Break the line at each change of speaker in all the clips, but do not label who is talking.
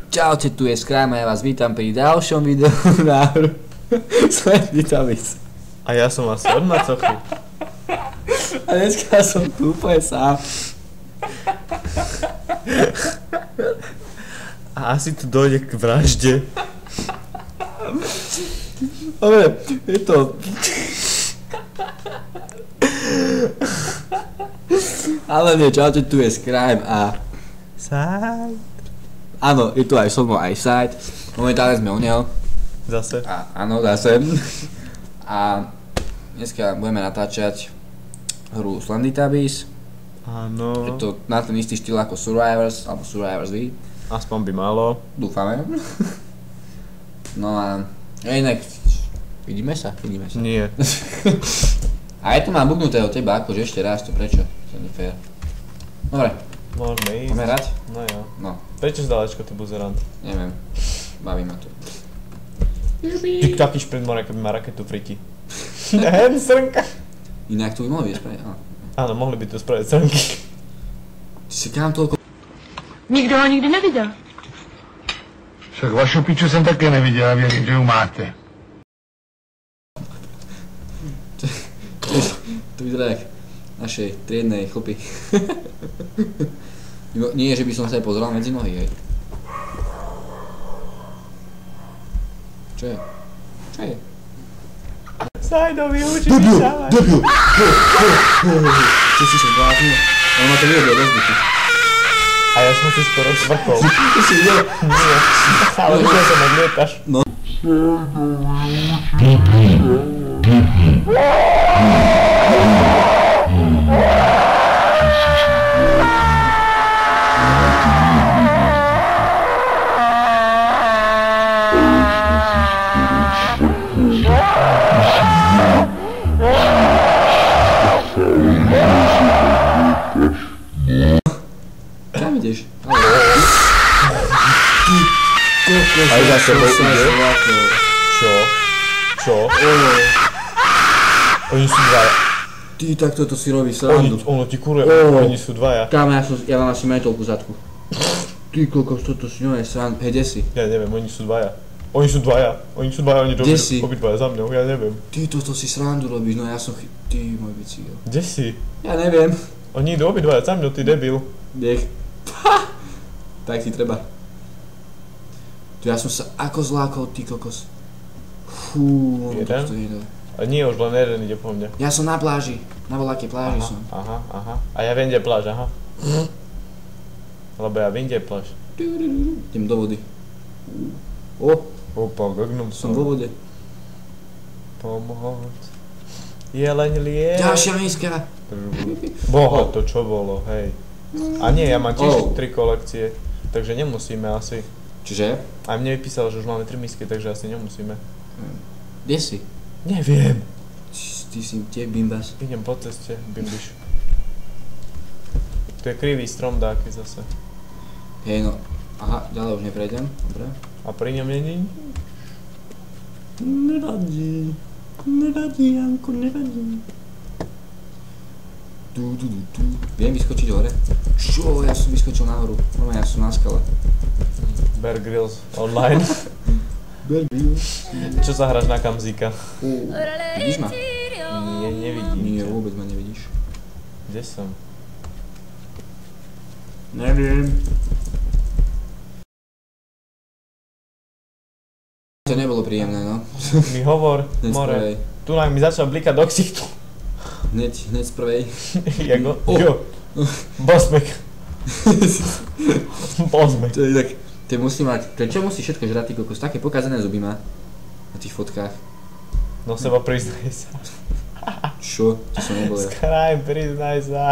Čaute, tu je Skrime a ja vás vítam pri ďalšom videu návrhu Sleditavis.
A ja som asi od macochy.
A dneska som tu úplne sám.
A asi tu dojde k vražde.
Dobre, je to... Ale nie, čaute, tu je Skrime a...
Side.
Áno, je tu aj so mnou aj Side. Momentálne sme u neho.
Zase.
Áno, zase. A dneska budeme natáčať hru Slendytabbies.
Áno.
Je to na ten istý štýl ako Survivors, alebo Survivors V.
Aspoň by malo.
Dúfame. No a inak, vidíme sa?
Nie.
A je tu mám buknuté od teba, akože ešte raz, to prečo? To nie fér. Dobre.
Môžeme ísť.
Poďme hrať?
No jo.
No,
Prečo zdalečko ty buzerant?
neviem. Baví ma to.
Ty taký šprint more, keby má raketu friti. Hen, srnka.
Inak to by mohli spraviť, áno.
Áno, mohli by to spraviť srnky.
Ty si kam toľko...
Nikdo ho nikdy neviděl.
Však vašu piču jsem také neviděl a věřím, že ju máte.
To vyzerá jak našej triednej chlpy. Nie, že by som sa aj pozeral medzi nohy, hej. Čo je? Čo je?
Sajdovi, učí vyšávať.
Debil! Čo si sa zvláznil? On ma to vyhodil do vzduchu.
A ja som si skoro zvrkol.
Ty si videl?
Nie. Ale videl som, ak lietaš.
No. Kam ideš?
Aj za sebou ide? Čo? Čo? Oni sú dvaja.
Ty, tak toto si robí srandu.
Ono ti kuruje, oni sú dvaja.
Kámo, ja mám asi metolku zadku. Ty kokos, toto si ňou je srandu. Hej, kde si?
Ja neviem, oni sú dvaja, oni
Kde si?
obidvaja za mňou, ja neviem.
Ty, toto si srandu robíš, no ja som Ty, môj bicykel.
Kde si?
Ja neviem.
Oni idú obidvaja za mňou, ty debil.
Nech. Tak ti treba. Tu ja som sa ako zlákol, ty kokos. Fú, ono
Jeden?
to ide.
A nie, už len jeden ide po mne.
Ja som na pláži. Na voľakej pláži som.
Aha. A ja viem, kde je pláž, aha. Lebo ja viem, kde je pláž.
Idem do vody. O,
Opa, gognum
som vo vode.
Pomoc. Jeleň liek.
Ďalšia miska.
Boha, to čo bolo, hej. A nie, ja mám tiež 3
Oh.
kolekcie, takže nemusíme asi.
Čiže?
A mne vypísalo, že už máme 3 misky, takže asi nemusíme.
Kde si?
Neviem.
Ty si tie bimbas.
Idem po ceste, bimbiš. To je krivý strom dáky zase.
Hej no. Aha, ďalej už neprejdem. Dobre.
A pri ňom není?
Nevadí, Janko, nevadí. Tu. Viem vyskočiť hore? Čo? Ja som vyskočil nahoru. No, ja som na skale.
Bear Grylls online. Čo sa hráš na Kamzíka?
Vidíš ma?
Nie, nevidím
Nie,
ťa.
vôbec ma nevidíš.
Kde som?
Neviem. To nebolo príjemné, no.
Mi hovor,
Hneď z
more.
prvej.
Tu nám mi začal blikať do ksichtu.
Hneď z prvej.
Jako? Jo. Bosmek. Bosmek.
To je tak, to musí mať, prečo musí všetko žrať, ty kokos, také pokazené zuby má na tých fotkách.
No seba priznaj sa.
Čo? To som nebol ja.
Skrime, priznaj sa.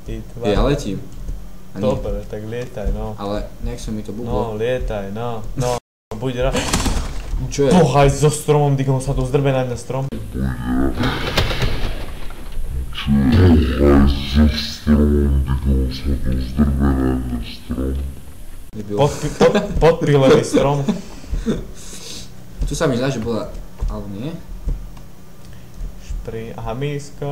Ty tvár.
Ja letím. A nie.
Dobre, tak lietaj, no.
Ale nech sa mi to
No,
bublo.
lietaj, no. No, buď rád.
Čo je?
Pohaj so stromom, digom sa tu zdrbe na mňa strom.
Debil.
Podpilený strom.
Tu sa mi zdá, že bola, alebo nie?
Aha, miska.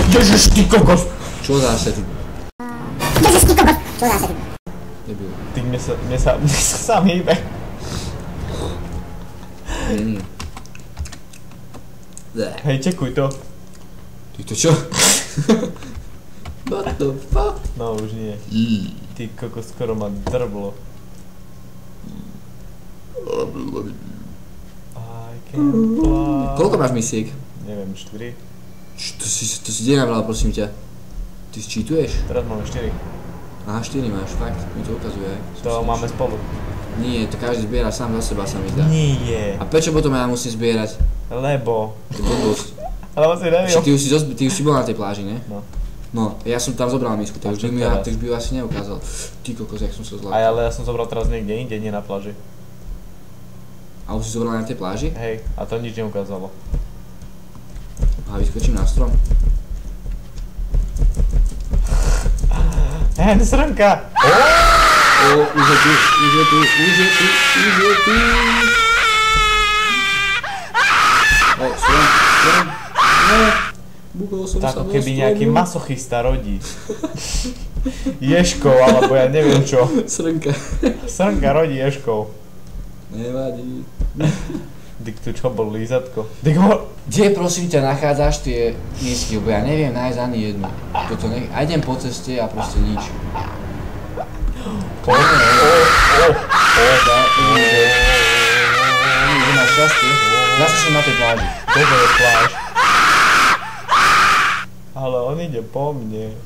Ježiš, ty kokos!
Čo zase tu? Debil.
Ty mne sa sám hýbe.
Nie.
Hej, čekuj to.
Ty to čo? What the fuck?
No už nie. Ty kokos, skoro ma drblo. I can fly.
Koľko máš misiek?
Neviem, 4.
To si kde nabral, prosím ťa? Ty si cheatuješ?
Teraz máme 4.
Aha, 4 máš, fakt, mi to ukazuje.
To máme spolu.
Nie, to každý zbiera sám za seba, sa mi zdá.
Nie.
A prečo potom ja musím zbierať?
Lebo.
To je blbosť.
Lebo si neviem.
Však ty už si bol na tej pláži, ne?
No.
No, ja som tam zobral misku,
A
tak už by ju asi neukázal. Ty kokos, jak som sa zlátil.
Ale ja som zobral teraz niekde inde, nie na pláži.
A už si zobral na tej pláži?
Hej, a to nič neukázalo.
A vyskočím na strom.
Srnka!
Už je tu. Strom. Ne. Bugol som sa
Tak
do
keby nejaký
stromu.
masochista rodí. Ješkov, alebo ja neviem čo.
Srnka.
Srnka rodí ješkov.
Nevadí.
Dik tu čo bol lízatko? Dik ho...
Kde prosím ťa nachádzaš tie misky, lebo ja neviem nájsť ani jednu. A idem po ceste a proste nič. Že máš šťastie. Zase som na tej pláži.
Dobre je pláž. Ale on ide po mne.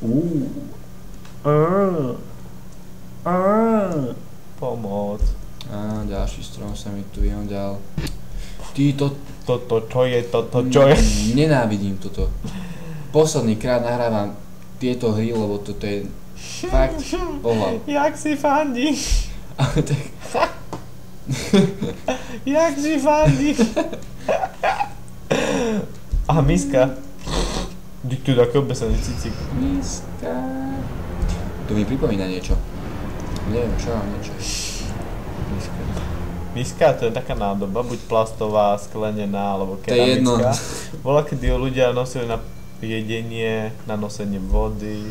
Pomoc.
Á, ďalší strom sa mi tu vyhondal. Ty to...
Toto čo je, toto čo je?
Nenávidím toto. Posledný krát nahrávam tieto hry, lebo toto je fakt pohľad.
Jak si fandí?
Ale tak...
Jak si fandí? Aha, miska. Dik tu taký obesaný cicík.
Miska... To mi pripomína niečo. Neviem čo, ale niečo. Miska.
Miska to je taká nádoba, buď plastová, sklenená alebo
To je jedno.
keramická. Bola kedy ju ľudia nosili na jedenie, na nosenie vody.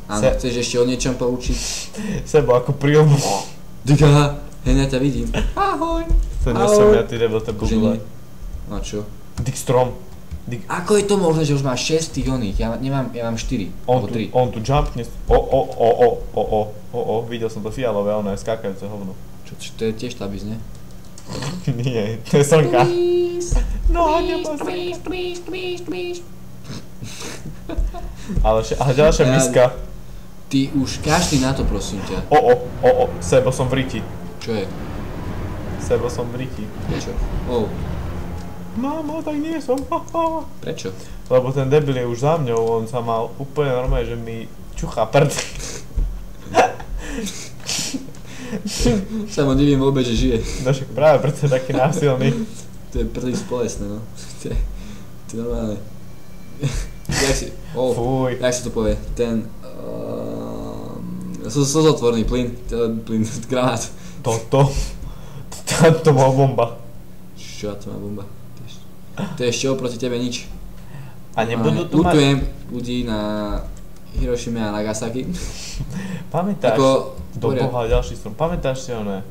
Áno, chceš ešte o niečom poučiť?
Sebo ako prílbu.
Dika, hej, ja ťa vidím. Ahoj.
To nesom ja, ty debil, to
Že nie?
google.
No čo?
Dik strom.
Ako je to možné, že už máš 6 tých oných? Ja mám 4, alebo 3.
On tu jumpne. Videl som to fialové, ono je skákajúce hovno.
Čo to je tiež tabiz, ne?
Nie, to je slnka. No, nebo slnka. Ale ďalšia miska.
Ty už každý na to, prosím ťa.
Sebo som v riti.
Čo je?
Sebo som v riti.
Prečo?
Mamo, tak nie som.
Prečo?
Lebo ten debil je už za mňou, on sa mal úplne normálne, že mi čuchá prd.
Sa mu divím vôbec, že žije.
No však práve preto je taký násilný.
To je prvý spolesné, no. To je normálne.
Fuj.
Jak si to povie? Ten... Slzotvorný plyn, granát.
Toto bola bomba.
Čo to má bomba? To je ešte oproti tebe nič.
A nebudú tu mať...
Lutujem ľudí na Hirošime a Nagasaki.
Pamätáš,
Ako...
do boha ďalší strom, pamätáš si oné?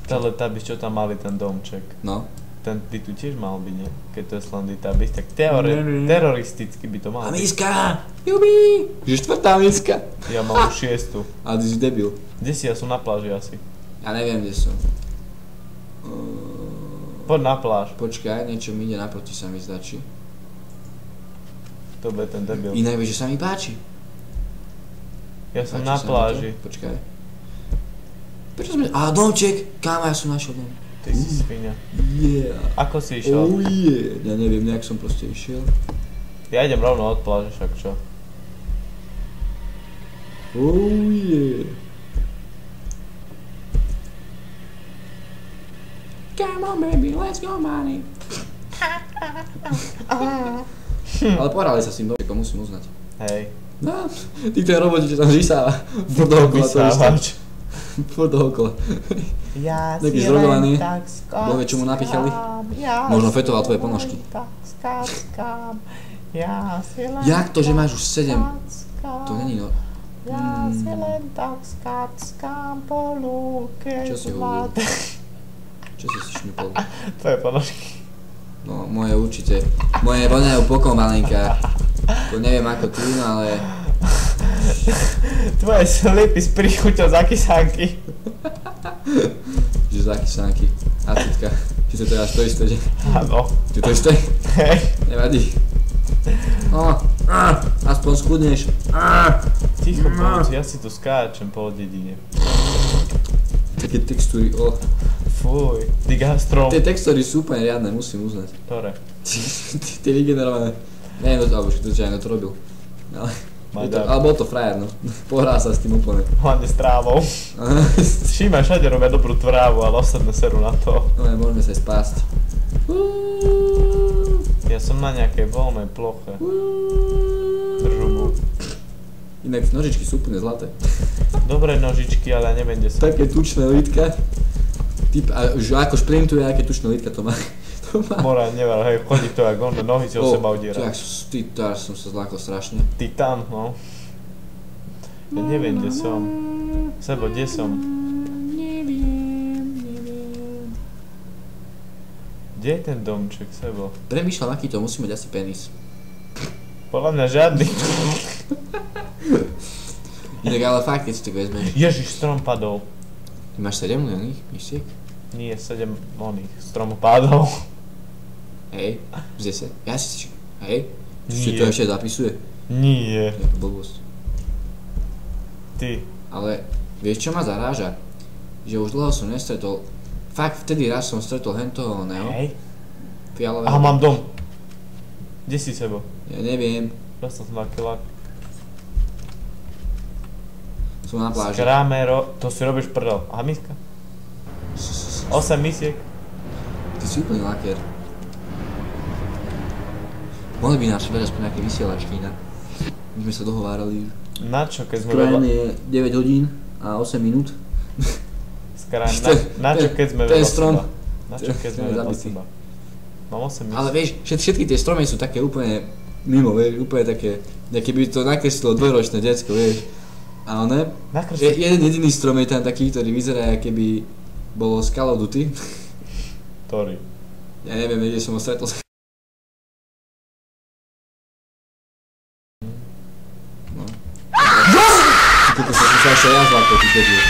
Teletubbies, čo tam mali ten domček?
No.
Ten by tu tiež mal byť, nie? Keď to je Slendytubbies, tak teroristicky by to mal
A
byť.
miska! Jubi! Že 4. miska.
Ja mám už 6.
Ale ty si debil.
Kde si? Ja som na pláži asi.
Ja neviem, kde som.
Poď na pláž.
Počkaj, niečo mi ide naproti, sa mi zdá, či?
To bude ten debil.
Inak vieš, že sa mi páči.
Ja som
Páči
na
sa mi
pláži.
to? Počkaj. Prečo sme... domček! Kámo, ja som našiel dom.
Ty si svinia.
Yeah.
Ako si išiel?
Oh yeah. Ja neviem, nejak som proste išiel.
Ja idem rovno od pláže, však čo?
Oh yeah. Come on baby, let's go money. Ale porali sa s tým domčekom, musím uznať.
Hej.
No, ty k tej robote, čo tam vysáva. Furt dookola to
Vysávač.
Furt dookola.
Ja
Taký
si
zrogovaný.
len tak skáčkam.
Bohvie, čo mu napichali?
Ja
Možno
si
fetoval tvoje
len
ponožky.
tak skáčkam. Ja si len
Jak to, že máš už 7?
tak skáčkam.
To není no...
Ja si len tak skáckam po lúke.
Čo si hovoril? Čo si šňupol?
Tvoje ponožky.
No, moje určite. Moje voňajú pokom malinká. To neviem ako ty, no ale...
Tvoje slipy s príchuťou z akysánky.
Že z akysánky. A citka. Či to teraz to isté, že?
Áno.
Či to isté?
Hej.
Nevadí. Aspoň skudneš.
Ticho poď, ja si tu skáčem po dedine.
Také textúry,
Fuj, ty gastrom.
Tie textúry sú úplne riadne, musím uznať.
Ktoré?
Tie vygenerované. Neviem, alebo to to robil. Ale bol to frajer, no. Pohrá sa s tým úplne.
Hlavne s trávou. Všímaj, všade robia dobrú trávu, ale ostatné serú na to.
No, môžeme sa aj spásť.
Ja som na nejakej voľnej ploche. Držubu.
Inak nožičky sú úplne zlaté.
Dobré nožičky, ale ja neviem, kde sú.
Také tučné lítka. A ako šprintuje, aké tučné lítka to má.
Morán never, hej, chodí to jak on, nohy si o seba udiera.
Teraz som sa zlákol strašne.
Titán, no. Ja neviem, kde som. Sebo, kde som? Kde je ten domček, Sebo?
Premýšľam, aký to musí mať asi penis.
Podľa mňa žiadny.
Inak ale fakt, keď si tak vezmeš.
Ježiš, strom padol.
Ty máš 7 oných myštiek?
Nie, 7 oných stromopádov.
Hej, z 10. Ja si... Hej?
Nie.
Či to ešte zapisuje?
Nie.
Je to blbosť.
Ty.
Ale vieš čo ma zaráža? Že už dlho som nestretol... Fakt vtedy raz som stretol hentoho oného.
Hej.
Fialového.
Aha, mám dom. Kde si, Sebo?
Ja neviem.
Dostal som 2 kilák.
Som na pláži.
Skrámero, to si robíš prdel. Aha, miska. 8 misiek.
Ty si úplný lakier. Mohli by nás vedieť aspoň nejaké vysielačky inak. My sme sa dohovárali.
Na čo, keď sme
Skrajne je 9 hodín a 8 minút.
Na čo, keď sme
ten strom.
Na čo, keď sme vedľa seba. Mám 8 misiek.
Ale vieš, všetky tie stromy sú také úplne mimo, vieš, úplne také, keby to nakreslilo dvojročné decko, vieš. A one, jeden jediný strom je tam taký, ktorý vyzerá, keby bolo z Call of Duty.
Ktorý?
Ja neviem, kde som ho stretol. No. Ty kokos, som sa ešte ja zlákol, ty keďže.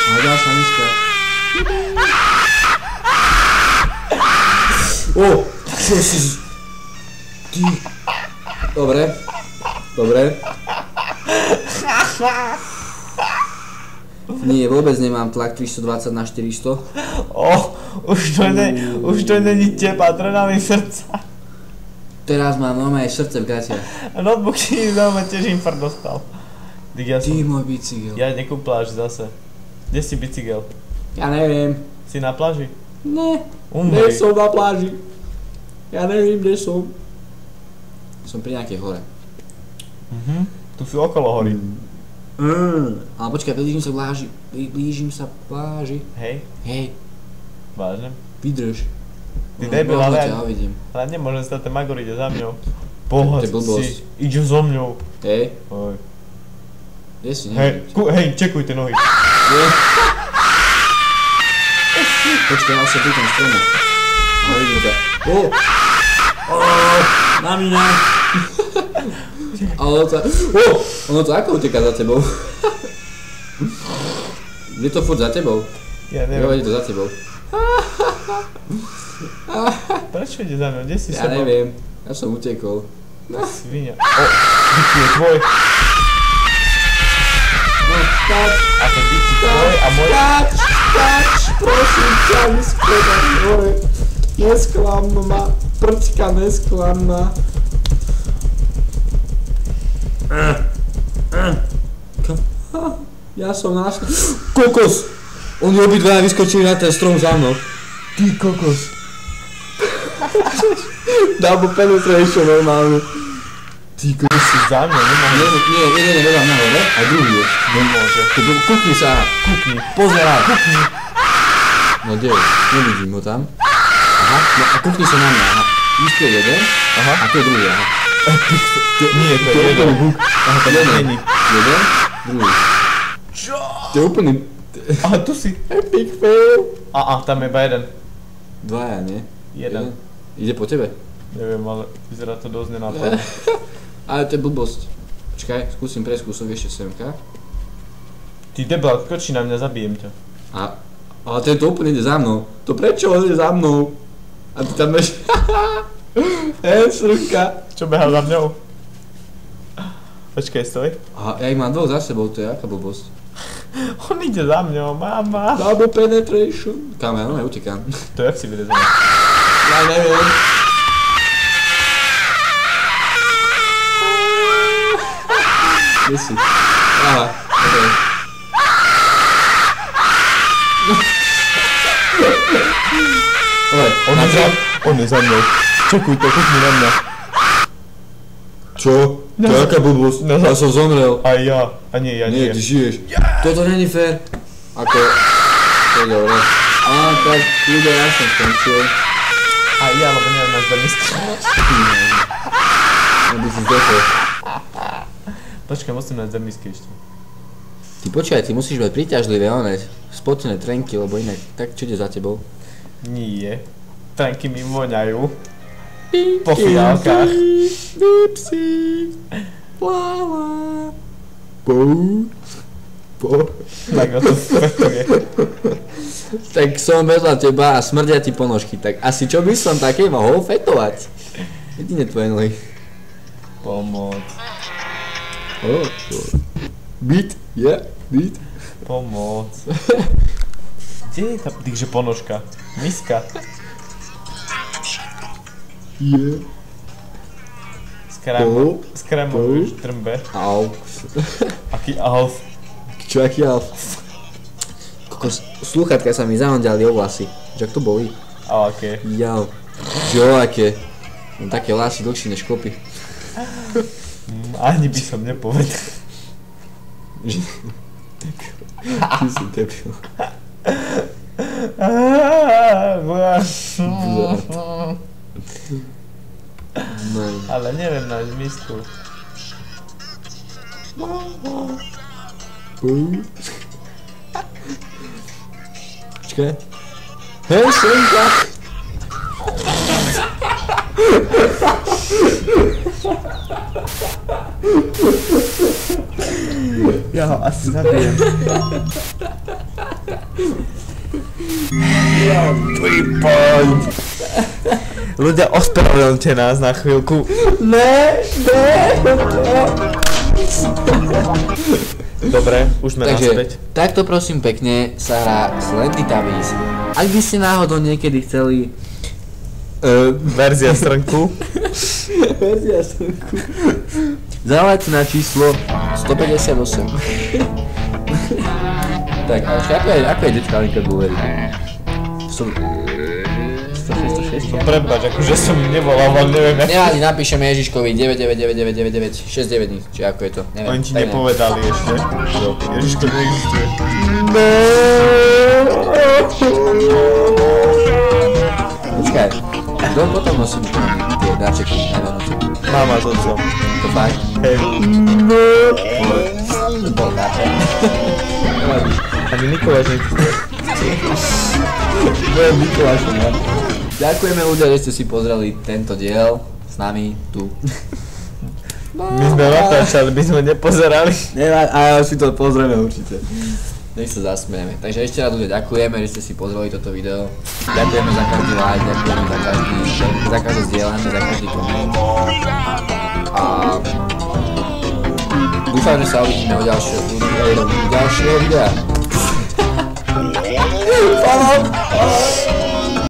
Ale ďalšia miska. Čo si... Ty... Dobre. Nie, vôbec nemám tlak 320 na 400.
Už to není teba, adrenalín srdca.
Teraz mám normálne srdce v gatiach.
A notebook si normálne tiež infart dostal.
Ty môj bicykel.
Ja idem ku pláži zase. Kde si bicykel?
Ja neviem.
Si na pláži?
Ne.
Umri.
Nie som na pláži. Ja neviem, kde som. Som pri nejakej hore.
Tu sú okolo hory.
Ale počkaj, blížim sa pláži. Hej.
Vážne?
Vydrž.
Ty debil, ale
nemôžem
stať, ten Magor ide za mňou.
To je blbosť.
Si, ide so mňou.
Hej.
Oj.
Kde si, neviem.
Hej, čekujte nohy.
Počkaj, mal sa pri tom stromu. Ale vidím ťa. Na mňa. Ono to ako uteká za tebou? Je to furt za tebou?
Ja neviem.
Jo, ide to za tebou.
Prečo ide za mňou? Kde si
Ja
sebou?
neviem. Ja som utekol.
Svinia. Bici je tvoj.
No, tak.
A ten bici tvoj a môj.
Stač, prosím ťa, neskladám hore. Nesklam ma, prčka nesklam ma. Ja som našiel. Kokos! Oni obidvaja vyskočili na ten strom za mnou.
Ty kokos.
Double penetration normálne.
Ty kokos si za mňa, nemohol.
Nie, jeden je vedľa mňa hore a druhý je.
Nemôže.
Kukni sa.
Kukni.
Pozeraj.
Kukni.
No kde je? Nevidím ho tam. Aha, no a kukni sa na mňa, aha. Isto je jeden,
Aha.
a to je druhý, aha.
Nie, to je jeden. Aha, to není.
Jeden, druhý.
Čo?
To je úplný...
Aha, tu si.
Epic fail.
Tam je iba jeden.
Dvaja, nie?
Jeden.
Ide po tebe.
Neviem, ale vyzerá to dosť nenápadne.
Ale to je blbosť. Počkaj, skúsim prejsť kúsok ešte semka.
Ty debel, kočí na mňa, zabijem ťa.
Ale to úplne ide za mnou. To prečo on ide za mnou? A ty tam máš... Srnka.
Čo behal za mňou? Počkaj, stoj.
Aha, ja ich mám dvoch za sebou, to je aká blbosť.
On ide za mňou, mama.
Double penetration. Kam ja utekám.
To jak si vylezol?
Ja neviem. Kde si? Aha, okej.
On je za mnou. Čekuj to, kúkni na mňa.
Čo? To je aká blbosť? Ja som zomrel.
Aj ja. A nie, ja nie.
Nie, ty žiješ. Toto není fér. Ako... To je dobré. Tak ľudia, ja som skončil.
Aj ja, lebo neviem náš misky.
Aby si zdechol.
Počkaj, musím nájsť misky ešte.
Ty počkaj, ty musíš mať príťažlivé, spocené trenky, lebo inak, tak čo ide za tebou?
Nie. Trenky mi voňajú. Po fiálkach.
Dipsy. Plava.
Tak o to fetuje.
Tak som vedľa teba a smrdia ti ponožky, tak asi čo by som také mohol fetovať? Jedine tvoje nohy.
Pomoc.
Beat, beat.
Pomoc. Kde je tá takže ponožka? Miska. S krémom už trmbe.
Au.
Aký alf?
Čo, aký alf? Kokos, slúchatka sa mi zahodali o vlasy. Čo to boli?
A aké?
Jau. Čo, aké? Mám také vlasy dlhšie než kopy.
Ani by som nepovedal.
Ty si debil.
Ale neviem nájsť misku.
Počkaj. Hej, srnka!
Ja ho asi zabijem. Point. Ľudia, ospravedlňte nás na chvíľku. Ne. Dobre, už sme naspäť.
Takto prosím pekne sa hrá Slendytubbies. Ak by ste náhodou niekedy chceli...
Verzia strnku.
Zavolajte na číslo 158. Tak, ale ako je dečka linka Google? 106?
Prepáč, akože som nevolal, ale neviem.
Nevadí, napíšeme Ježiškovi 99999 9, či ako je to, neviem.
Oni ti nepovedali ešte. Ježiško neexistuje.
Počkaj, kto potom nosí tie dáčeky na Vianoce?
Mama s otcom.
To fakt?
Hej.
Bol dáček.
Ani Mikuláš neexistuje.
Budem Mikulášom, ja. Ďakujeme ľudia, že ste si pozreli tento diel s nami tu.
My sme natáčali, my sme nepozerali.
A si to pozrieme určite. Nech sa zasmieme. Takže ešte raz ľudia ďakujeme, že ste si pozreli toto video. Ďakujeme za každý like, ďakujeme za každé zdieľanie, za každý koment. A dúfam, že sa uvidíme u ďalšieho videa. Follow!